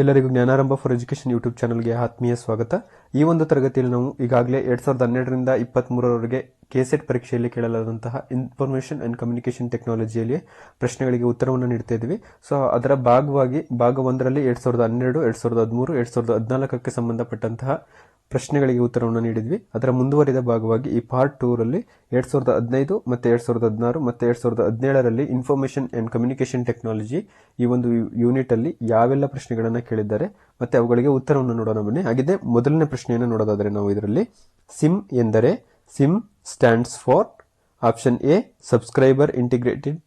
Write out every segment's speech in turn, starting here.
ಎಲ್ಲರಿಗೂ ಜ್ಞಾನಾರಂಭ for education YouTube ಚಾನಲ್ಗೆ ಆತ್ಮೀಯ ಸ್ವಾಗತ. ಈ ಒಂದು ತರಗತಿಯಲ್ಲಿ ನಾವು ಈಗಾಗಲೇ 2012ರಿಂದ 23ರವರೆಗೆ ಕೆಸೆಟ್ ಪರೀಕ್ಷೆಯಲ್ಲಿ ಕೇಳಲಾದಂತಹ ಇನ್ಫಾರ್ಮೇಷನ್ ಅಂಡ್ ಕಮ್ಯುನಿಕೇಶನ್ ಟೆಕ್ನಾಲಜಿಯಲ್ಲಿ ಪ್ರಶ್ನೆಗಳಿಗೆ ಉತ್ತರವನ್ನು ನೀಡ್ತಾ ಇದ್ವಿ. ಸೊ ಅದರ ಭಾಗವಾಗಿ ಭಾಗ 1ರಲ್ಲಿ 2012, 2013, 2014ಕ್ಕೆ ಸಂಬಂಧಪಟ್ಟಂತಹ ಪ್ರಶ್ನೆಗಳಿಗೆ ಉತ್ತರವನ್ನು ನೀಡಿದ್ವಿ. ಅದರ ಮುಂದುವರಿದ ಭಾಗವಾಗಿ ಈ ಪಾರ್ಟ್ 2ರಲ್ಲಿ 2015 ಮತ್ತೆ 2016 ಮತ್ತೆ 2017ರಲ್ಲಿ ಇನ್ಫಾರ್ಮೇಷನ್ ಅಂಡ್ ಕಮ್ಯುನಿಕೇಶನ್ ಟೆಕ್ನಾಲಜಿ ಈ ಒಂದು ಯೂನಿಟ್ ಅಲ್ಲಿ ಯಾವೆಲ್ಲ ಪ್ರಶ್ನೆಗಳನ್ನ ಕೇಳಿದ್ದಾರೆ ಮತ್ತೆ ಅವುಗಳಿಗೆ ಉತ್ತರವನ್ನು ನೋಡೋಣ ಬನ್ನಿ. ಹಾಗಿದ್ರೆ ಮೊದಲನೇ ಪ್ರಶ್ನೆಯನ್ನು ನೋಡೋದಾದ್ರೆ ನಾವು ಇದರಲ್ಲಿ ಸಿಮ್ ಎಂದರೆ sim stands for option A subscriber integrated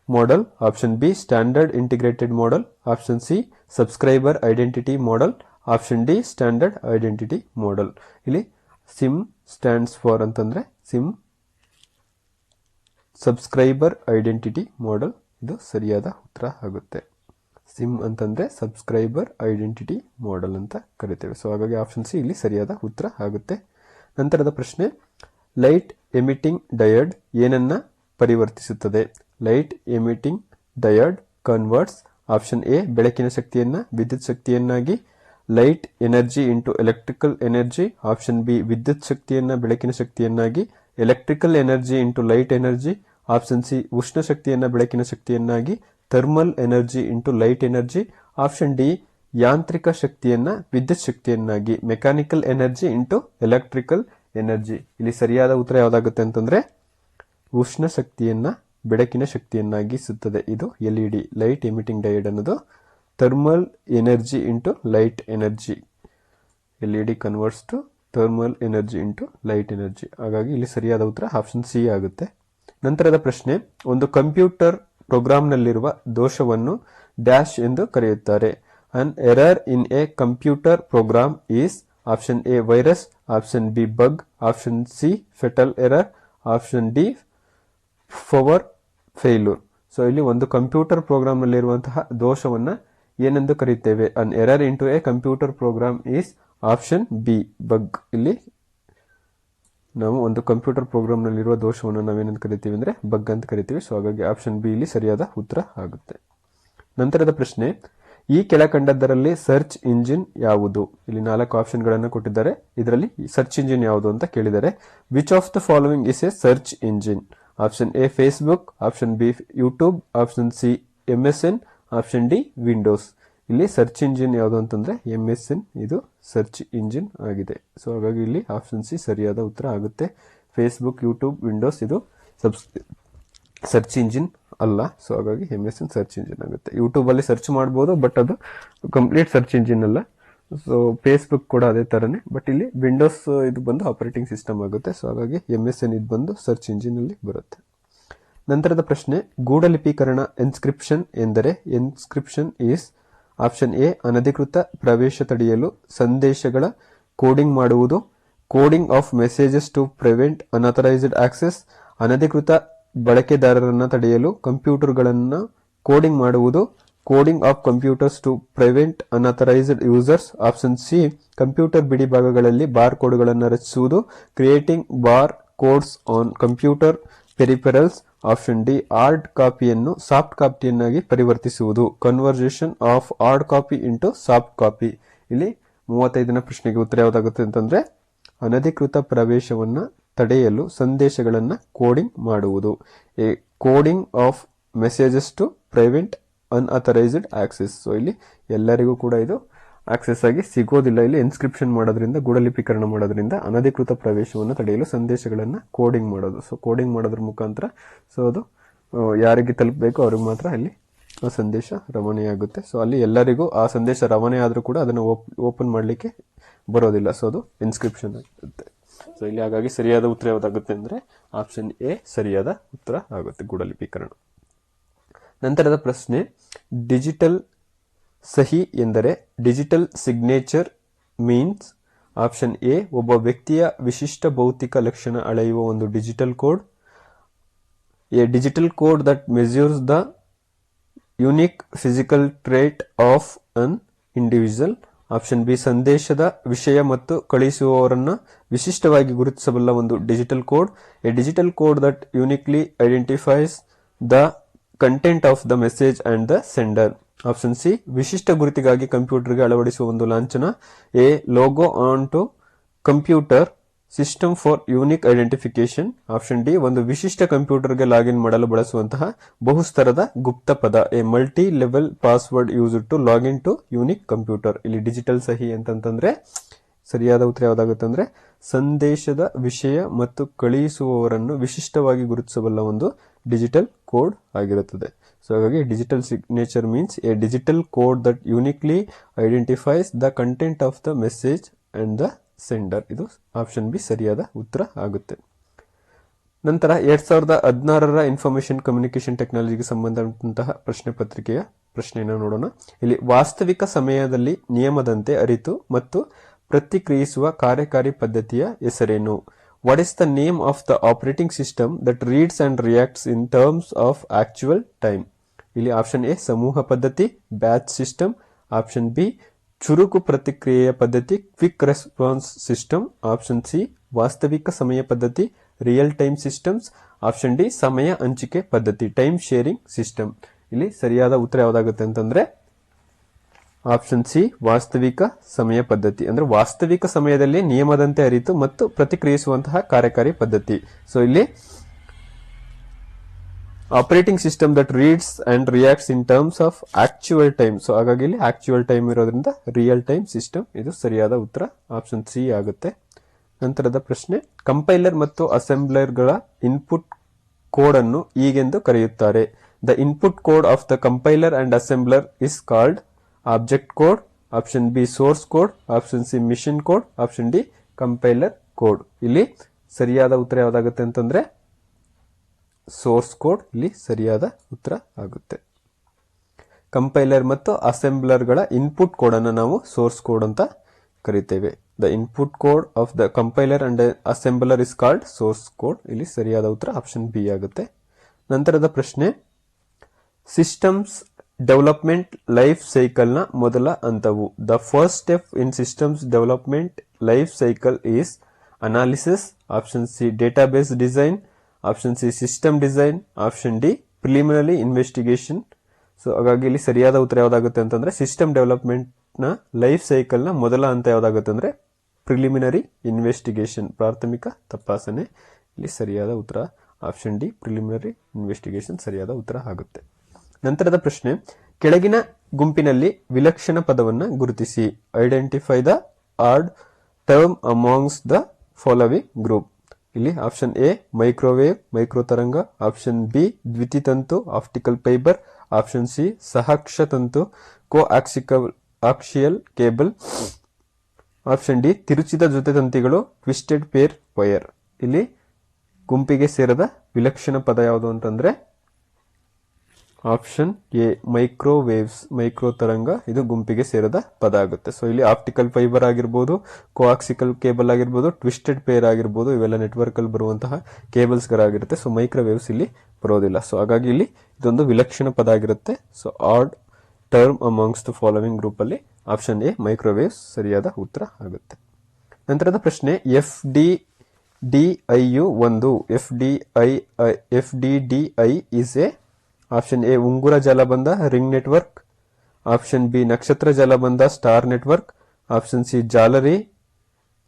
model, option B standard integrated model, option C subscriber identity model, option D standard identity model. ಇಲ್ಲಿ ಸಿಮ್ ಸ್ಟ್ಯಾಂಡ್ಸ್ ಫಾರ್ ಅಂತಂದ್ರೆ ಸಿಮ್ ಸಬ್ಸ್ಕ್ರೈಬರ್ ಐಡೆಂಟಿಟಿ ಮಾಡೆಲ್ ಇದು ಸರಿಯಾದ ಉತ್ತರ ಆಗುತ್ತೆ. Sim ಅಂತಂದ್ರೆ subscriber identity model ಅಂತ ಕರಿತೇವೆ. So ಹಾಗಾಗಿ ಆಪ್ಷನ್ ಸಿ ಇಲ್ಲಿ ಸರಿಯಾದ ಉತ್ತರ ಆಗುತ್ತೆ. ನಂತರದ ಪ್ರಶ್ನೆ, ಲೈಟ್ ಎಮಿಟಿಂಗ್ ಡಯೋಡ್ ಏನನ್ನ ಪರಿವರ್ತಿಸುತ್ತದೆ? Light emitting diode converts option A ಬೆಳಕಿನ ಶಕ್ತಿಯನ್ನ ವಿದ್ಯುತ್ ಶಕ್ತಿಯನ್ನಾಗಿ, light energy into electrical energy, option B ವಿದ್ಯುತ್ ಶಕ್ತಿಯನ್ನ ಬೆಳಕಿನ ಶಕ್ತಿಯನ್ನಾಗಿ, electrical energy into light energy, option C ಉಷ್ಣ ಶಕ್ತಿಯನ್ನ ಬೆಳಕಿನ ಶಕ್ತಿಯನ್ನಾಗಿ, thermal energy into light energy, option D ಯಾಂತ್ರಿಕ ಶಕ್ತಿಯನ್ನ ವಿದ್ಯುತ್ ಶಕ್ತಿಯನ್ನಾಗಿ, mechanical energy into electrical energy. ಇಲ್ಲಿ ಸರಿಯಾದ ಉತ್ತರ ಯಾವ್ದಾಗುತ್ತೆ ಅಂತಂದ್ರೆ ಉಷ್ಣ ಶಕ್ತಿಯನ್ನ ಬೆಳಕಿನ ಶಕ್ತಿಯನ್ನಾಗಿಸುತ್ತದೆ. ಇದು ಎಲ್ಇಡಿ ಲೈಟ್ ಎಮಿಟಿಂಗ್ ಡಯೋಡ್ ಅನ್ನೋದು thermal energy into light energy. LED converts to thermal energy into light energy. ಹಾಗಾಗಿ ಇಲ್ಲಿ ಸರಿಯಾದ ಉತ್ತರ ಆಪ್ಷನ್ ಸಿ ಆಗುತ್ತೆ. ನಂತರದ ಪ್ರಶ್ನೆ, ಒಂದು ಕಂಪ್ಯೂಟರ್ ಪ್ರೋಗ್ರಾಂನಲ್ಲಿರುವ ದೋಷವನ್ನು ಡ್ಯಾಶ್ ಎಂದು ಕರೆಯುತ್ತಾರೆ. An error in a computer program is option A virus, option B bug, option C fatal error, option D power failure. So ಇಲ್ಲಿ ಒಂದು ಕಂಪ್ಯೂಟರ್ ಪ್ರೋಗ್ರಾಮ್ ನಲ್ಲಿರುವಂತಹ ದೋಷವನ್ನ ಏನೆಂದು ಕರೆಯುತ್ತೇವೆ? An error into a computer program is option B bug. ಇಲ್ಲಿ ನಾವು ಒಂದು computer program ನಲ್ಲಿರುವ ದೋಷವನ್ನು ನಾವೇನೆಂದು ಕರಿತೀವಿ ಅಂದ್ರೆ ಬಗ್ ಅಂತ ಕರಿತೀವಿ. ಸೊ ಹಾಗಾಗಿ ಆಪ್ಷನ್ ಬಿ ಇಲ್ಲಿ ಸರಿಯಾದ ಉತ್ತರ ಆಗುತ್ತೆ. ನಂತರದ ಪ್ರಶ್ನೆ, ಈ ಕೆಳಕಂಡದ್ದರಲ್ಲಿ ಸರ್ಚ್ ಇಂಜಿನ್ ಯಾವುದು? ಇಲ್ಲಿ 4 ಆಪ್ಷನ್ ಗಳನ್ನು ಕೊಟ್ಟಿದ್ದಾರೆ. ಇದರಲ್ಲಿ ಸರ್ಚ್ ಇಂಜಿನ್ ಯಾವುದು ಅಂತ ಕೇಳಿದ್ದಾರೆ. Which of the following is A search engine? Option A Facebook, option B YouTube, option C MSN, option D Windows. ಇಲ್ಲಿ ಸರ್ಚ್ ಇಂಜಿನ್ ಯಾವುದು ಅಂತಂದ್ರೆ MSN ಇದು ಸರ್ಚ್ ಇಂಜಿನ್ ಆಗಿದೆ. ಸೊ ಹಾಗಾಗಿ ಇಲ್ಲಿ ಆಪ್ಷನ್ ಸಿ ಸರಿಯಾದ ಉತ್ತರ ಆಗುತ್ತೆ. ಫೇಸ್ಬುಕ್, ಯೂಟ್ಯೂಬ್, ವಿಂಡೋಸ್ ಇದು ಸರ್ಚ್ ಇಂಜಿನ್ ಅಲ್ಲ. ಸೊ ಹಾಗಾಗಿ MSN ಸರ್ಚ್ ಇಂಜಿನ್ ಆಗುತ್ತೆ. ಯೂಟ್ಯೂಬ್ ಅಲ್ಲಿ ಸರ್ಚ್ ಮಾಡಬಹುದು, ಬಟ್ ಅದು ಕಂಪ್ಲೀಟ್ ಸರ್ಚ್ ಇಂಜಿನ್ ಅಲ್ಲ. ಸೊ ಫೇಸ್ಬುಕ್ ಕೂಡ ಅದೇ ತರನೇ, ಬಟ್ ಇಲ್ಲಿ ವಿಂಡೋಸ್ ಇದು ಬಂದು ಆಪರೇಟಿಂಗ್ ಸಿಸ್ಟಮ್ ಆಗುತ್ತೆ. ಸೊ ಹಾಗಾಗಿ MSN ಇದು ಬಂದು ಸರ್ಚ್ ಇಂಜಿನ್ ಅಲ್ಲಿ ಬರುತ್ತೆ. ನಂತರದ ಪ್ರಶ್ನೆ, ಗೂಢಲಿಪೀಕರಣ ಎನ್ಸ್ಕ್ರಿಪ್ಷನ್ ಎಂದರೆ? ಎನ್ಸ್ಕ್ರಿಪ್ಷನ್ ಈಸ್ ಆಪ್ಷನ್ ಎ ಅನಧಿಕೃತ ಪ್ರವೇಶ ತಡೆಯಲು ಸಂದೇಶಗಳ ಕೋಡಿಂಗ್ ಮಾಡುವುದು, coding of messages to prevent unauthorized access, ಅನಧಿಕೃತ ಬಳಕೆದಾರರನ್ನ ತಡೆಯಲು ಕಂಪ್ಯೂಟರ್ಗಳನ್ನು ಕೋಡಿಂಗ್ ಮಾಡುವುದು, coding of computers to prevent unauthorized users, option C computer ಬಿಡಿ ಭಾಗಗಳಲ್ಲಿ ಬಾರ್ ಕೋಡ್ಗಳನ್ನು ರಚಿಸುವುದು, creating bar codes on computer peripherals, option D hard ಕಾಪಿಯನ್ನು ಸಾಫ್ಟ್ ಕಾಪಿಯನ್ನಾಗಿ ಪರಿವರ್ತಿಸುವುದು, conversion of hard copy into soft copy. ಇಲ್ಲಿ 35ನೇ ಪ್ರಶ್ನೆಗೆ ಉತ್ತರ ಯಾವ್ದಾಗುತ್ತೆ ಅಂತಂದ್ರೆ ಅನಧಿಕೃತ ಪ್ರವೇಶವನ್ನ ತಡೆಯಲು ಸಂದೇಶಗಳನ್ನ ಕೋಡಿಂಗ್ ಮಾಡುವುದು, A coding of messages to prevent unauthorized access. So ಇಲ್ಲಿ ಎಲ್ಲರಿಗೂ ಕೂಡ ಇದು ಆಕ್ಸೆಸ್ ಆಗಿ ಸಿಗೋದಿಲ್ಲ. ಇಲ್ಲಿ ಇನ್ಸ್ಕ್ರಿಪ್ಷನ್ ಮಾಡೋದ್ರಿಂದ, ಗೂಢಲಿಪೀಕರಣ ಮಾಡೋದ್ರಿಂದ ಅನಧಿಕೃತ ಪ್ರವೇಶವನ್ನು ತಡೆಯಲು ಸಂದೇಶಗಳನ್ನ ಕೋಡಿಂಗ್ ಮಾಡೋದು. ಸೊ ಕೋಡಿಂಗ್ ಮಾಡೋದ್ರ ಮುಖಾಂತರ ಸೊ ಅದು ಯಾರಿಗೆ ತಲುಪಬೇಕು ಅವ್ರಿಗೆ ಮಾತ್ರ ಅಲ್ಲಿ ಆ ಸಂದೇಶ ರವಾನೆಯಾಗುತ್ತೆ. ಸೊ ಅಲ್ಲಿ ಎಲ್ಲರಿಗೂ ಆ ಸಂದೇಶ ರವಾನೆ ಆದ್ರೂ ಕೂಡ ಅದನ್ನು ಓಪನ್ ಮಾಡಲಿಕ್ಕೆ ಬರೋದಿಲ್ಲ. ಸೊ ಅದು ಇನ್ಸ್ಕ್ರಿಪ್ಷನ್ ಆಗುತ್ತೆ. ಸೊ ಇಲ್ಲಿ ಹಾಗಾಗಿ ಸರಿಯಾದ ಉತ್ತರ ಯಾವ್ದಾಗುತ್ತೆ ಅಂದ್ರೆ ಆಪ್ಷನ್ ಎ ಸರಿಯಾದ ಉತ್ತರ ಆಗುತ್ತೆ, ಗೂಢಲಿಪೀಕರಣ. ನಂತರದ ಪ್ರಶ್ನೆ, ಡಿಜಿಟಲ್ ಸಹಿ ಎಂದರೆ? Digital signature means option A ಒಬ್ಬ ವ್ಯಕ್ತಿಯ ವಿಶಿಷ್ಟ ಭೌತಿಕ ಲಕ್ಷಣ ಅಳೆಯುವ ಒಂದು digital code, a digital code that measures the unique physical trait of an individual, option B ಸಂದೇಶದ ವಿಷಯ ಮತ್ತು ಕಳುಹಿಸುವವರನ್ನ ವಿಶಿಷ್ಟವಾಗಿ ಗುರುತಿಸಬಲ್ಲ ಒಂದು digital code, a digital code that uniquely identifies the content of the message and the sender. Option C ವಿಶಿಷ್ಟ ಗುರುತಿಗಾಗಿ ಕಂಪ್ಯೂಟರ್ಗೆ ಅಳವಡಿಸುವ ಒಂದು ಲಾಂಛನ. A logo on to computer system for unique identification. Option D ಒಂದು ವಿಶಿಷ್ಟ ಕಂಪ್ಯೂಟರ್ಗೆ ಲಾಗಿನ್ ಮಾಡಲು ಬಳಸುವಂತಹ ಬಹುಸ್ತರದ ಗುಪ್ತ ಪದ. A multi level password use to login to unique computer. ಇಲ್ಲಿ ಡಿಜಿಟಲ್ ಸಹಿ ಅಂತಂತಂದ್ರೆ ಸರಿಯಾದ ಉತ್ತರ ಯಾವ್ದಾಗುತ್ತೆ ಅಂದ್ರೆ ಸಂದೇಶದ ವಿಷಯ ಮತ್ತು ಕಳುಹಿಸುವವರನ್ನು ವಿಶಿಷ್ಟವಾಗಿ ಗುರುತಿಸಬಲ್ಲ ಒಂದು ಡಿಜಿಟಲ್ ಕೋಡ್ ಆಗಿರುತ್ತದೆ. ಸೊ ಹಾಗಾಗಿ digital signature means a digital code that uniquely identifies the content of the message and the sender. ಇದು ಆಪ್ಷನ್ ಬಿ ಸರಿಯಾದ ಉತ್ತರ ಆಗುತ್ತೆ. ನಂತರ 2016ರ ಇನ್ಫಾರ್ಮೇಶನ್ ಕಮ್ಯುನಿಕೇಶನ್ ಟೆಕ್ನಾಲಜಿಗೆ ಸಂಬಂಧಪಟ್ಟಂತಹ ಪ್ರಶ್ನೆ ಪತ್ರಿಕೆಯ ಪ್ರಶ್ನೆಯನ್ನು ನೋಡೋಣ. ಇಲ್ಲಿ ವಾಸ್ತವಿಕ ಸಮಯದಲ್ಲಿ ನಿಯಮದಂತೆ ಅರಿತು ಮತ್ತು ಪ್ರತಿಕ್ರಿಯಿಸುವ ಕಾರ್ಯಕಾರಿ ಪದ್ಧತಿಯ ಹೆಸರೇನು? What is the name of the operating system that reads and reacts in terms of actual time? ಇಲ್ಲಿ ಆಪ್ಷನ್ ಎ ಸಮೂಹ ಪದ್ಧತಿ, ಬ್ಯಾಚ್ ಸಿಸ್ಟಮ್. ಆಪ್ಷನ್ ಬಿ ಚುರುಕು ಪ್ರತಿಕ್ರಿಯೆಯ ಪದ್ಧತಿ, quick response system. Option C ವಾಸ್ತವಿಕ ಸಮಯ ಪದ್ಧತಿ, real time systems. Option D ಸಮಯ ಹಂಚಿಕೆ ಪದ್ಧತಿ, ಟೈಮ್ ಶೇರಿಂಗ್ ಸಿಸ್ಟಮ್. ಇಲ್ಲಿ ಸರಿಯಾದ ಉತ್ತರ ಯಾವ್ದಾಗುತ್ತೆ ಅಂತಂದ್ರೆ ಆಪ್ಷನ್ ಸಿ ವಾಸ್ತವಿಕ ಸಮಯ ಪದ್ಧತಿ. ಅಂದ್ರೆ ವಾಸ್ತವಿಕ ಸಮಯದಲ್ಲಿ ನಿಯಮದಂತೆ ಅರಿತು ಮತ್ತು ಪ್ರತಿಕ್ರಿಯಿಸುವಂತಹ ಕಾರ್ಯಕಾರಿ ಪದ್ಧತಿ. ಸೊ ಇಲ್ಲಿ operating system that reads and reacts in terms of actual time. So ಹಾಗಾಗಿ ಇಲ್ಲಿ ಆಕ್ಚುಯಲ್ ಟೈಮ್ ಇರೋದ್ರಿಂದ ರಿಯಲ್ ಟೈಮ್ ಸಿಸ್ಟಮ್ ಇದು ಸರಿಯಾದ ಉತ್ತರ ಆಪ್ಷನ್ ಸಿ ಆಗುತ್ತೆ. ನಂತರದ ಪ್ರಶ್ನೆ, ಕಂಪೈಲರ್ ಮತ್ತು ಅಸೆಂಬ್ಲರ್ಗಳ ಇನ್ಪುಟ್ ಕೋಡ್ ಅನ್ನು ಹೀಗೆಂದು ಕರೆಯುತ್ತಾರೆ. The input code of the compiler and assembler is called object code. Option B source code. Option C machine code. Option D compiler code. ಇಲ್ಲಿ ಸರಿಯಾದ ಉತ್ತರ ಯಾವ್ದಾಗುತ್ತೆ ಅಂತಂದ್ರೆ ಸೋರ್ಸ್ ಕೋಡ್ ಇಲ್ಲಿ ಸರಿಯಾದ ಉತ್ತರ ಆಗುತ್ತೆ. ಕಂಪೈಲರ್ ಮತ್ತು ಅಸೆಂಬ್ಲರ್ಗಳ ಇನ್ಪುಟ್ ಕೋಡ್ ಅನ್ನು ನಾವು ಸೋರ್ಸ್ ಕೋಡ್ ಅಂತ ಕರಿತೇವೆ. The input code of the compiler and assembler is called source code. ಇಲ್ಲಿ ಸರಿಯಾದ ಉತ್ತರ ಆಪ್ಷನ್ ಬಿ ಆಗುತ್ತೆ. ನಂತರದ ಪ್ರಶ್ನೆ, ಸಿಸ್ಟಮ್ಸ್ ಡೆವಲಪ್ಮೆಂಟ್ ಲೈಫ್ ಸೈಕಲ್ ನ ಮೊದಲ ಹಂತವು. The first step in systems development life cycle is analysis. Option C database design. Option C system design. Option D preliminary investigation. So ಹಾಗಾಗಿ ಇಲ್ಲಿ ಸರಿಯಾದ ಉತ್ತರ ಯಾವ್ದಾಗುತ್ತೆ ಅಂತಂದ್ರೆ ಸಿಸ್ಟಮ್ ಡೆವಲಪ್ಮೆಂಟ್ ನ ಲೈಫ್ ಸೈಕಲ್ ನ ಮೊದಲ ಹಂತ ಯಾವ್ದಾಗುತ್ತೆ ಅಂದ್ರೆ ಪ್ರಿಲಿಮಿನರಿ ಇನ್ವೆಸ್ಟಿಗೇಷನ್, ಪ್ರಾಥಮಿಕ ತಪಾಸಣೆ. ಇಲ್ಲಿ ಸರಿಯಾದ ಉತ್ತರ ಆಪ್ಷನ್ ಡಿ ಪ್ರಿಲಿಮಿನರಿ ಇನ್ವೆಸ್ಟಿಗೇಷನ್ ಸರಿಯಾದ ಉತ್ತರ ಆಗುತ್ತೆ. ನಂತರದ ಪ್ರಶ್ನೆ, ಕೆಳಗಿನ ಗುಂಪಿನಲ್ಲಿ ವಿಲಕ್ಷಣ ಪದವನ್ನು ಗುರುತಿಸಿ. Identify the odd term amongst the following group. ಇಲ್ಲಿ ಆಪ್ಷನ್ ಎ ಮೈಕ್ರೋವೇವ್, ಮೈಕ್ರೋ ತರಂಗ. ಆಪ್ಷನ್ ಬಿ ದ್ವಿತೀತಂತು, ಆಪ್ಟಿಕಲ್ ಫೈಬರ್. ಆಪ್ಷನ್ ಸಿ ಸಹಾಕ್ಷ ತಂತು, coaxial cable. Option D ತಿರುಚಿದ ಜೊತೆ ತಂತಿಗಳು, ಟ್ವಿಸ್ಟೆಡ್ ಪೇರ್ ವೈರ್. ಇಲ್ಲಿ ಗುಂಪಿಗೆ ಸೇರದ ವಿಲಕ್ಷಣ ಪದ ಯಾವುದು ಅಂತಂದ್ರೆ ಆಪ್ಷನ್ ಎ ಮೈಕ್ರೋವೇವ್ಸ್, ಮೈಕ್ರೋ ತರಂಗ ಇದು ಗುಂಪಿಗೆ ಸೇರದ ಪದ ಆಗುತ್ತೆ. ಸೊ ಇಲ್ಲಿ ಆಪ್ಟಿಕಲ್ ಫೈಬರ್ ಆಗಿರ್ಬೋದು, ಕೋಆಕ್ಸಿಕಲ್ ಕೇಬಲ್ ಆಗಿರ್ಬೋದು, ಟ್ವಿಸ್ಟೆಡ್ ಪೇರ್ ಆಗಿರ್ಬೋದು, ಇವೆಲ್ಲ ನೆಟ್ವರ್ಕ್ ಅಲ್ಲಿ ಬರುವಂತಹ ಕೇಬಲ್ಸ್ ಗಳಾಗಿರುತ್ತೆ. ಸೊ ಮೈಕ್ರೋವೇವ್ಸ್ ಇಲ್ಲಿ ಬರೋದಿಲ್ಲ. ಸೊ ಹಾಗಾಗಿ ಇಲ್ಲಿ ಇದೊಂದು ವಿಲಕ್ಷಣ ಪದ ಆಗಿರುತ್ತೆ. So odd term amongst the following group ಅಲ್ಲಿ ಆಪ್ಷನ್ ಎ ಮೈಕ್ರೋವೇವ್ಸ್ ಸರಿಯಾದ ಉತ್ತರ ಆಗುತ್ತೆ. ನಂತರದ ಪ್ರಶ್ನೆ, FDDI ಒಂದು. FDDI is a option A ಉಂಗುರ ಜಾಲಬಂಧ, ರಿಂಗ್ ನೆಟ್ವರ್ಕ್. ಆಪ್ಷನ್ ಬಿ ನಕ್ಷತ್ರ ಜಾಲಬಂಧ, ಸ್ಟಾರ್ ನೆಟ್ವರ್ಕ್. ಆಪ್ಷನ್ ಸಿ ಜಾಲರಿ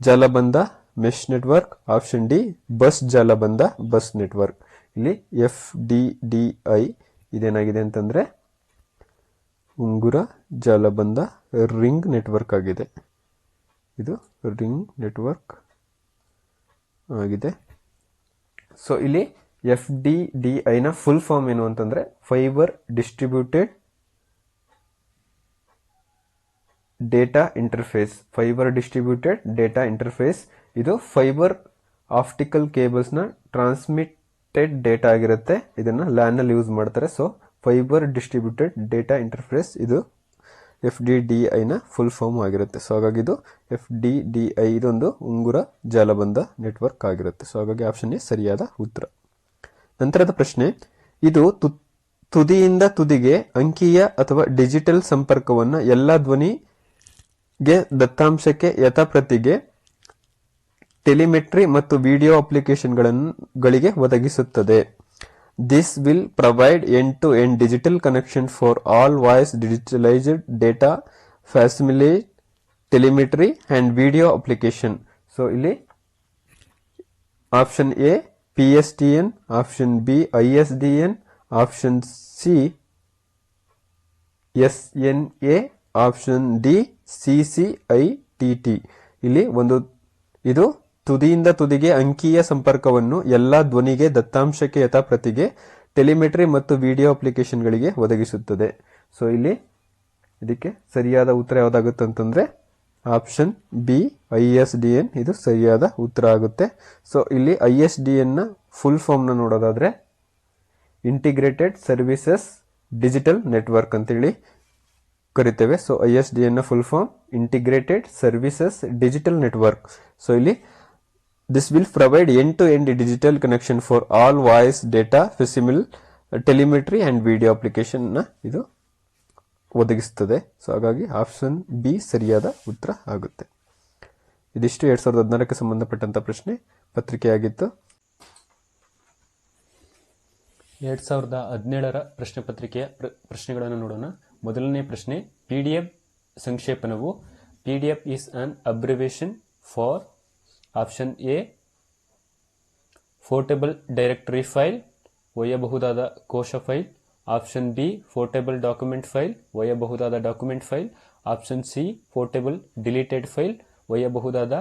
ಜಾಲಬಂಧ, mesh network. Option D bus ಜಾಲಬಂಧ, ಬಸ್ ನೆಟ್ವರ್ಕ್. ಇಲ್ಲಿ FDDI ಇದೇನಾಗಿದೆ ಅಂತಂದ್ರೆ ಉಂಗುರ ಜಾಲಬಂಧ ರಿಂಗ್ ನೆಟ್ವರ್ಕ್ ಆಗಿದೆ. ಇದು ರಿಂಗ್ ನೆಟ್ವರ್ಕ್ ಆಗಿದೆ. ಸೊ ಇಲ್ಲಿ FDDI ನ ಫುಲ್ ಫಾರ್ಮ್ ಏನು ಅಂತಂದ್ರೆ fibre distributed data interface. Fibre distributed data interface ಇದು ಫೈಬರ್ ಆಪ್ಟಿಕಲ್ ಕೇಬಲ್ಸ್ ನ ಟ್ರಾನ್ಸ್ಮಿಟೆಡ್ ಡೇಟಾ ಆಗಿರುತ್ತೆ. ಇದನ್ನ ಲ್ಯಾನ್ ನಲ್ಲಿ ಯೂಸ್ ಮಾಡ್ತಾರೆ. So fibre distributed data interface ಇದು FDDI ನ ಫುಲ್ ಫಾರ್ಮ್ ಆಗಿರುತ್ತೆ. ಸೊ ಹಾಗಾಗಿ ಇದು FDDI ಇದೊಂದು ಉಂಗುರ ಜಾಲಬಂಧ ನೆಟ್ವರ್ಕ್ ಆಗಿರುತ್ತೆ. ಸೊ ಹಾಗಾಗಿ ಆಪ್ಷನ್ ಎ ಸರಿಯಾದ ಉತ್ತರ. ನಂತರದ ಪ್ರಶ್ನೆ, ಇದು ತುದಿಯಿಂದ ತುದಿಗೆ ಅಂಕೀಯ ಅಥವಾ ಡಿಜಿಟಲ್ ಸಂಪರ್ಕವನ್ನು ಎಲ್ಲ ಧ್ವನಿಗೆ ದತ್ತಾಂಶಕ್ಕೆ ಯಥಾಪ್ರತಿಗೆ ಟೆಲಿಮೆಟ್ರಿ ಮತ್ತು ವಿಡಿಯೋ ಅಪ್ಲಿಕೇಶನ್ಗಳಿಗೆ ಒದಗಿಸುತ್ತದೆ. This will provide end-to-end digital connection for all voice, digitalized data, facsimile, telemetry and video application. So ಇಲ್ಲಿ option A PSTN, option B ISDN, option C SNA, option D CCITT. ಇಲ್ಲಿ ಇದು ತುದಿಯಿಂದ ತುದಿಗೆ ಅಂಕೀಯ ಸಂಪರ್ಕವನ್ನು ಎಲ್ಲಾ ಧ್ವನಿಗೆ, ದತ್ತಾಂಶಕ್ಕೆ, ಯಥಾಪ್ರತಿಗೆ, ಟೆಲಿಮೆಟ್ರಿ ಮತ್ತು ವಿಡಿಯೋ ಅಪ್ಲಿಕೇಶನ್ಗಳಿಗೆ ಒದಗಿಸುತ್ತದೆ. ಸೊ ಇಲ್ಲಿ ಇದಕ್ಕೆ ಸರಿಯಾದ ಉತ್ತರ ಯಾವುದಾಗುತ್ತೆ ಅಂತಂದ್ರೆ ಆಪ್ಷನ್ ಬಿ ISDN ಇದು ಸರಿಯಾದ ಉತ್ತರ ಆಗುತ್ತೆ. ಸೊ ಇಲ್ಲಿ ISDN ನ ಫುಲ್ ಫಾರ್ಮ್ ನ ನೋಡೋದಾದ್ರೆ ಇಂಟಿಗ್ರೇಟೆಡ್ ಸರ್ವಿಸಸ್ ಡಿಜಿಟಲ್ ನೆಟ್ವರ್ಕ್ ಅಂತೇಳಿ ಕರಿತೇವೆ. ಸೊ ISDN ನ full form integrated services digital network. So ಇಲ್ಲಿ this will provide end to end digital connection for all voice, data, facsimile, telemetry and video application ನ ಇದು ಒದಗಿಸುತ್ತದೆ. So ಹಾಗಾಗಿ option B ಸರಿಯಾದ ಉತ್ತರ ಆಗುತ್ತೆ. ಇದಿಷ್ಟು 2014ಕ್ಕೆ ಸಂಬಂಧಪಟ್ಟಂತ ಪ್ರಶ್ನೆ ಪತ್ರಿಕೆಯಾಗಿತ್ತು. 2017ರ ಪ್ರಶ್ನೆ ಪತ್ರಿಕೆಯ ಪ್ರಶ್ನೆಗಳನ್ನು ನೋಡೋಣ. ಮೊದಲನೇ ಪ್ರಶ್ನೆ, PDF ಸಂಕ್ಷೇಪಣವು PDF is an abbreviation for option A portable directory file, ಒಯ್ಯಬಹುದಾದ ಕೋಶ file. Option B portable document file, ಒಯ್ಯಬಹುದಾದ document file. Option C portable deleted file, ಒಯ್ಯಬಹುದಾದ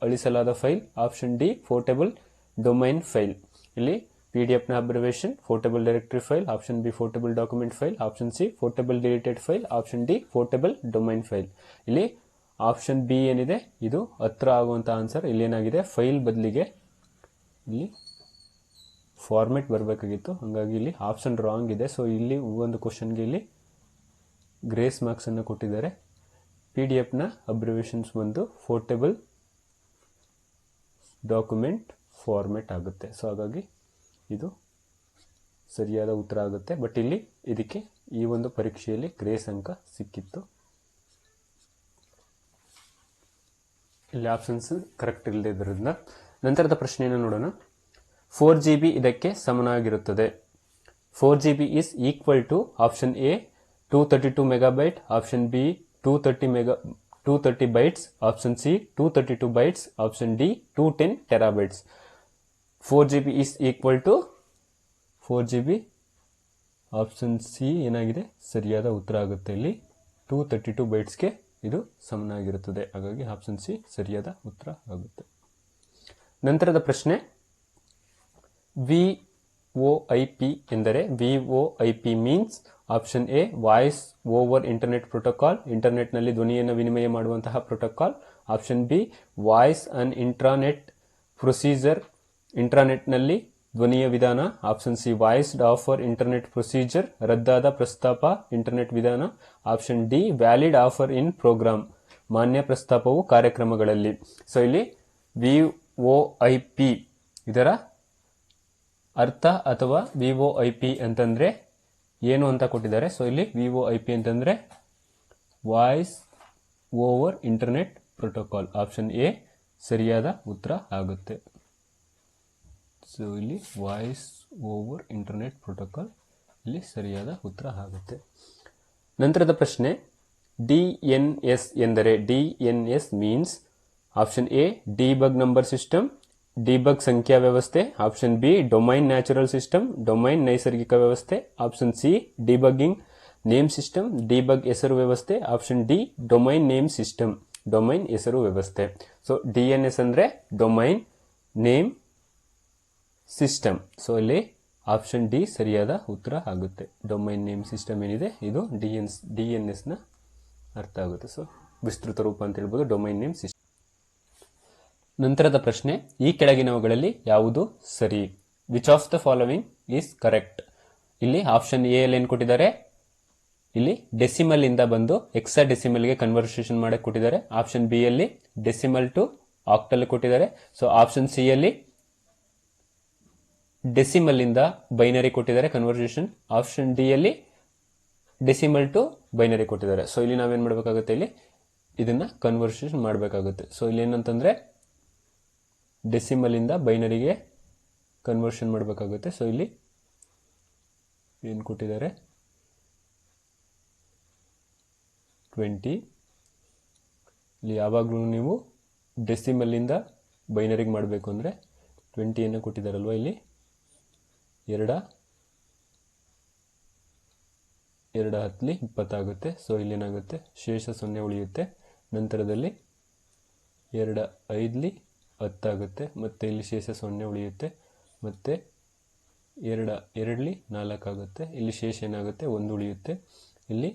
ಅಳಿಸಲಾದ file. Option D portable domain file. ಇಲ್ಲಿ PDF ನ abbreviation portable directory file, option B portable document file, option C portable deleted file, option D portable domain file. ಇಲ್ಲಿ option B ಏನಿದೆ ಇದು ಹತ್ರ ಆಗುವಂತ answer. ಇಲ್ಲಿ ಏನಾಗಿದೆ, ಫೈಲ್ ಬದಲಿಗೆ ಇಲ್ಲಿ ಫಾರ್ಮೆಟ್ ಬರಬೇಕಾಗಿತ್ತು, ಹಾಗಾಗಿ ಇಲ್ಲಿ ಆಪ್ಷನ್ ರಾಂಗ್ ಇದೆ. ಸೊ ಇಲ್ಲಿ ಒಂದು ಕ್ವಶನ್ಗೆ ಇಲ್ಲಿ ಗ್ರೇಸ್ ಮಾರ್ಕ್ಸ್ ಅನ್ನು ಕೊಟ್ಟಿದ್ದಾರೆ. PDF ನ ಅಬ್ರಿವೇಷನ್ಸ್ ಒಂದು ಪೋರ್ಟೇಬಲ್ ಡಾಕ್ಯುಮೆಂಟ್ ಫಾರ್ಮೆಟ್ ಆಗುತ್ತೆ. ಸೊ ಹಾಗಾಗಿ ಇದು ಸರಿಯಾದ ಉತ್ತರ ಆಗುತ್ತೆ. ಬಟ್ ಇಲ್ಲಿ ಇದಕ್ಕೆ ಈ ಒಂದು ಪರೀಕ್ಷೆಯಲ್ಲಿ ಗ್ರೇಸ್ ಅಂಕ ಸಿಕ್ಕಿತ್ತು. ಇಲ್ಲಿ ಆಪ್ಷನ್ಸ್ ಕರೆಕ್ಟ್ ಇಲ್ಲದೆ ಇರೋದ್ರಿಂದ ನಂತರದ ಪ್ರಶ್ನೆಯನ್ನು ನೋಡೋಣ. 4GB ಇದಕ್ಕೆ ಸಮನಾಗಿರುತ್ತದೆ. 4GB is equal to option A 232 megabyte, option B 230 bytes, option C 232 bytes, option D 210 terabytes. 4GB is equal to 4GB option C ಏನಾಗಿದೆ ಸರಿಯಾದ ಉತ್ತರ ಆಗುತ್ತೆ. ಇಲ್ಲಿ 232 bytesಗೆ ಇದು ಸಮನಾಗಿರುತ್ತದೆ. ಹಾಗಾಗಿ ಆಪ್ಷನ್ ಸಿ ಸರಿಯಾದ ಉತ್ತರ ಆಗುತ್ತೆ. ನಂತರದ ಪ್ರಶ್ನೆ, VoIP ಎಂದರೆ VoIP means option A voice over internet protocol, internet ನಲ್ಲಿ ಧ್ವನಿಯನ್ನು ವಿನಿಮಯ ಮಾಡುವಂತಹ protocol. Option B voice and intranet procedure, intranet ನಲ್ಲಿ ಧ್ವನಿಯ ವಿಧಾನ. Option C voiced offer internet procedure, ರದ್ದಾದ ಪ್ರಸ್ತಾಪ ಇಂಟರ್ನೆಟ್ ವಿಧಾನ. Option D valid offer in program, ಮಾನ್ಯ ಪ್ರಸ್ತಾಪವು ಕಾರ್ಯಕ್ರಮಗಳಲ್ಲಿ. ಸೊ ಇಲ್ಲಿ VoIP ಇದರ ಅರ್ಥ ಅಥವಾ VoIP ಅಂತಂದ್ರೆ ಏನು ಅಂತ ಕೊಟ್ಟಿದ್ದಾರೆ. ಸೊ ಇಲ್ಲಿ VoIP ಅಂತಂದ್ರೆ voice over internet protocol. Option A ಸರಿಯಾದ ಉತ್ತರ ಆಗುತ್ತೆ. ಸೊ ಇಲ್ಲಿ ವಾಯ್ಸ್ ಓವರ್ ಇಂಟರ್ನೆಟ್ ಪ್ರೋಟೋಕಾಲ್ ಇಲ್ಲಿ ಸರಿಯಾದ ಉತ್ತರ ಆಗುತ್ತೆ. ನಂತರದ ಪ್ರಶ್ನೆ, DNS ಎಂದರೆ DNS means option A debug number system, debug ಸಂಖ್ಯಾ ವ್ಯವಸ್ಥೆ. Option B domain natural system, domain ನೈಸರ್ಗಿಕ ವ್ಯವಸ್ಥೆ. Option C debugging name system, debug ಹೆಸರು ವ್ಯವಸ್ಥೆ. Option D domain name system, domain ಹೆಸರು ವ್ಯವಸ್ಥೆ. ಸೊ DNS ಅಂದ್ರೆ ಡೊಮೈನ್ ನೇಮ್ ಸಿಸ್ಟಮ್. ಸೊ ಇಲ್ಲಿ ಆಪ್ಷನ್ ಡಿ ಸರಿಯಾದ ಉತ್ತರ ಆಗುತ್ತೆ. ಡೊಮೈನ್ ನೇಮ್ ಸಿಸ್ಟಮ್ ಏನಿದೆ ಇದು DNS ನ ಅರ್ಥ ಆಗುತ್ತೆ. ಸೊ ವಿಸ್ತೃತ ರೂಪ ಅಂತ ಹೇಳ್ಬೋದು ಡೊಮೈನ್ ನೇಮ್ ಸಿಸ್ಟಮ್. ನಂತರದ ಪ್ರಶ್ನೆ, ಈ ಕೆಳಗಿನವುಗಳಲ್ಲಿ ಯಾವುದು ಸರಿ? Which of the following is correct? ಇಲ್ಲಿ ಆಪ್ಷನ್ ಎ ಅಲ್ಲಿ ಏನು ಕೊಟ್ಟಿದ್ದಾರೆ, ಇಲ್ಲಿ ಡೆಸಿಮಲ್ ಇಂದ ಬಂದು ಎಕ್ಸಾ ಡೆಸಿಮಲ್ ಗೆ ಕನ್ವರ್ಸೇಷನ್ ಮಾಡಕ್ಕೆ ಕೊಟ್ಟಿದ್ದಾರೆ. ಆಪ್ಷನ್ ಬಿ ಅಲ್ಲಿ ಡೆಸಿಮಲ್ ಟು ಆಕ್ಟಲ್ ಕೊಟ್ಟಿದ್ದಾರೆ. ಸೊ ಆಪ್ಷನ್ ಸಿ ಅಲ್ಲಿ ಡೆಸಿಮಲ್ ಇಂದ ಬೈನರಿ ಕೊಟ್ಟಿದ್ದಾರೆ ಕನ್ವರ್ಸೇಷನ್. ಆಪ್ಷನ್ ಡಿ ಅಲ್ಲಿ ಡೆಸಿಮಲ್ ಟು ಬೈನರಿ ಕೊಟ್ಟಿದ್ದಾರೆ. ಸೊ ಇಲ್ಲಿ ನಾವೇನ್ ಮಾಡಬೇಕಾಗುತ್ತೆ, ಇಲ್ಲಿ ಇದನ್ನ ಕನ್ವರ್ಸೇಷನ್ ಮಾಡಬೇಕಾಗುತ್ತೆ. ಸೊ ಇಲ್ಲಿ ಏನಂತಂದ್ರೆ ಡೆಸಿಮಲ್ ಇಂದ ಬೈನರಿಗೆ ಕನ್ವರ್ಷನ್ ಮಾಡಬೇಕಾಗುತ್ತೆ. ಸೊ ಇಲ್ಲಿ ಏನು ಕೊಟ್ಟಿದ್ದಾರೆ 20. ಇಲ್ಲಿ ಯಾವಾಗಲೂ ನೀವು ಡೆಸಿಮಲ್ಲಿಂದ ಬೈನರಿಗೆ ಮಾಡಬೇಕು ಅಂದರೆ 20 ಕೊಟ್ಟಿದ್ದಾರಲ್ವ, ಇಲ್ಲಿ 2 10 20 ಆಗುತ್ತೆ. ಸೊ ಇಲ್ಲೇನಾಗುತ್ತೆ, ಶೇಷ 0 ಉಳಿಯುತ್ತೆ. ನಂತರದಲ್ಲಿ 2 5 10 ಆಗುತ್ತೆ. ಮತ್ತು ಇಲ್ಲಿ ಶೇಷ 0 ಉಳಿಯುತ್ತೆ. ಮತ್ತು 2 2 4 ಆಗುತ್ತೆ. ಇಲ್ಲಿ ಶೇಷ ಏನಾಗುತ್ತೆ, 1 ಉಳಿಯುತ್ತೆ. ಇಲ್ಲಿ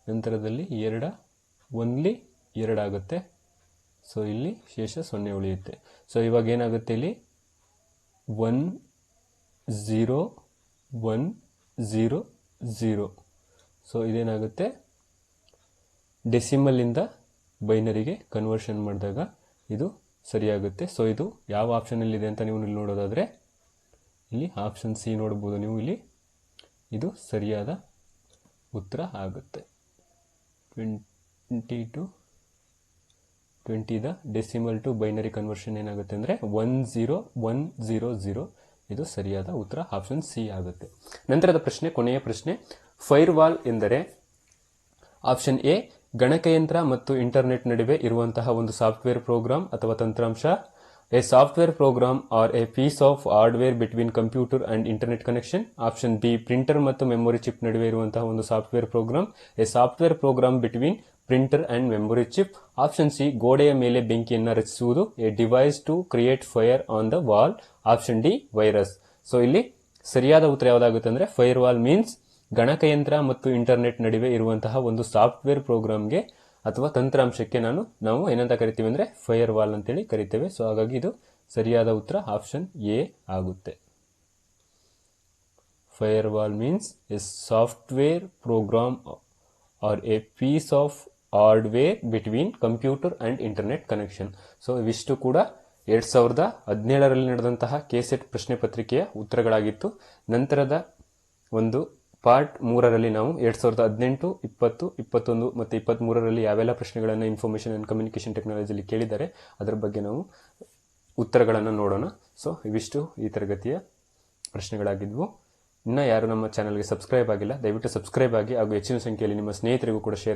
ನಂತರದಲ್ಲಿ 2 1 2 ಆಗುತ್ತೆ. ಸೊ ಇಲ್ಲಿ ಶೇಷ 0 ಉಳಿಯುತ್ತೆ. ಸೊ ಇವಾಗ ಏನಾಗುತ್ತೆ, ಇಲ್ಲಿ 1 0 1 0 0. ಸೊ ಇದೇನಾಗುತ್ತೆ, ಡೆಸಿಮಲ್ಲಿಂದ ಬೈನರಿಗೆ ಕನ್ವರ್ಷನ್ ಮಾಡಿದಾಗ ಇದು ಸರಿಯಾಗುತ್ತೆ. ಸೊ ಇದು ಯಾವ ಆಪ್ಷನಲ್ಲಿದೆ ಅಂತ ನೀವು ಇಲ್ಲಿ ನೋಡೋದಾದರೆ ಇಲ್ಲಿ ಆಪ್ಷನ್ ಸಿ ನೋಡ್ಬೋದು ನೀವು. ಇಲ್ಲಿ ಇದು ಸರಿಯಾದ ಉತ್ತರ ಆಗುತ್ತೆ. 20 to 20 the decimal to binary conversion ಏನಾಗುತ್ತೆ ಅಂದರೆ 10100. ಇದು ಸರಿಯಾದ ಉತ್ತರ ಆಪ್ಷನ್ ಸಿ ಆಗುತ್ತೆ. ನಂತರದ ಪ್ರಶ್ನೆ, ಕೊನೆಯ ಪ್ರಶ್ನೆ. ಫೈರ್ವಾಲ್ ಎಂದರೆ ಆಪ್ಷನ್ ಎ ಗಣಕಯಂತ್ರ ಮತ್ತು ಇಂಟರ್ನೆಟ್ ನಡುವೆ ಇರುವಂತಹ ಒಂದು ಸಾಫ್ಟ್ವೇರ್ ಪ್ರೋಗ್ರಾಮ್ ಅಥವಾ ತಂತ್ರಾಂಶ. A software program or a piece of hardware between computer and internet connection. Option B printer ಮತ್ತು ಮೆಮೊರಿ ಚಿಪ್ ನಡುವೆ ಇರುವಂತಹ ಒಂದು software program. A software program between printer and memory chip. Option C ಗೋಡೆಯ ಮೇಲೆ ಬೆಂಕಿಯನ್ನು ರಚಿಸುವುದು. A device to create fire on the wall. Option D virus. So ಇಲ್ಲಿ ಸರಿಯಾದ ಉತ್ತರ ಯಾವುದಾಗುತ್ತೆ ಅಂದರೆ ಫೈರ್ವಾಲ್ ಮೀನ್ಸ್ ಗಣಕಯಂತ್ರ ಮತ್ತು ಇಂಟರ್ನೆಟ್ ನಡುವೆ ಇರುವಂತಹ ಒಂದು ಸಾಫ್ಟ್ವೇರ್ ಪ್ರೋಗ್ರಾಮ್ಗೆ ಅಥವಾ ತಂತ್ರಾಂಶಕ್ಕೆ ನಾವು ಏನಂತ ಕರಿತೀವಿ ಅಂದರೆ ಫೈರ್ವಾಲ್ ಅಂತೇಳಿ ಕರಿತೇವೆ. ಸೊ ಹಾಗಾಗಿ ಇದು ಸರಿಯಾದ ಉತ್ತರ ಆಪ್ಷನ್ ಎ ಆಗುತ್ತೆ. Firewall means a software program or a piece of hardware between computer and internet connection. So ಇವಿಷ್ಟು ಕೂಡ 2017ರಲ್ಲಿ ನಡೆದಂತಹ ಕೆಸೆಟ್ ಪ್ರಶ್ನೆ ಪತ್ರಿಕೆಯ ಉತ್ತರಗಳಾಗಿತ್ತು. ನಂತರದ ಒಂದು ಪಾರ್ಟ್ 3ರಲ್ಲಿ ನಾವು 2018, 20, 21 ಮತ್ತು 23ರಲ್ಲಿ ಯಾವೆಲ್ಲ ಪ್ರಶ್ನೆಗಳನ್ನು ಇನ್ಫಾರ್ಮೇಷನ್ ಅಂಡ್ ಕಮ್ಯುನಿಕೇಷನ್ ಟೆಕ್ನಾಲಜಿಲಿ ಕೇಳಿದ್ದಾರೆ ಅದರ ಬಗ್ಗೆ ನಾವು ಉತ್ತರಗಳನ್ನು ನೋಡೋಣ. ಸೊ ಇವಿಷ್ಟು ಈ ತರಗತಿಯ ಪ್ರಶ್ನೆಗಳಾಗಿದ್ವು. ಇನ್ನು ಯಾರು ನಮ್ಮ ಚಾನಲ್ಗೆ ಸಬ್ಸ್ಕ್ರೈಬ್ ಆಗಿಲ್ಲ, ದಯವಿಟ್ಟು ಸಬ್ಸ್ಕ್ರೈಬ್ ಆಗಿ ಹಾಗೂ ಹೆಚ್ಚಿನ ಸಂಖ್ಯೆಯಲ್ಲಿ ನಿಮ್ಮ ಸ್ನೇಹಿತರಿಗೂ ಕೂಡ ಶೇರ್ ಮಾಡಿ.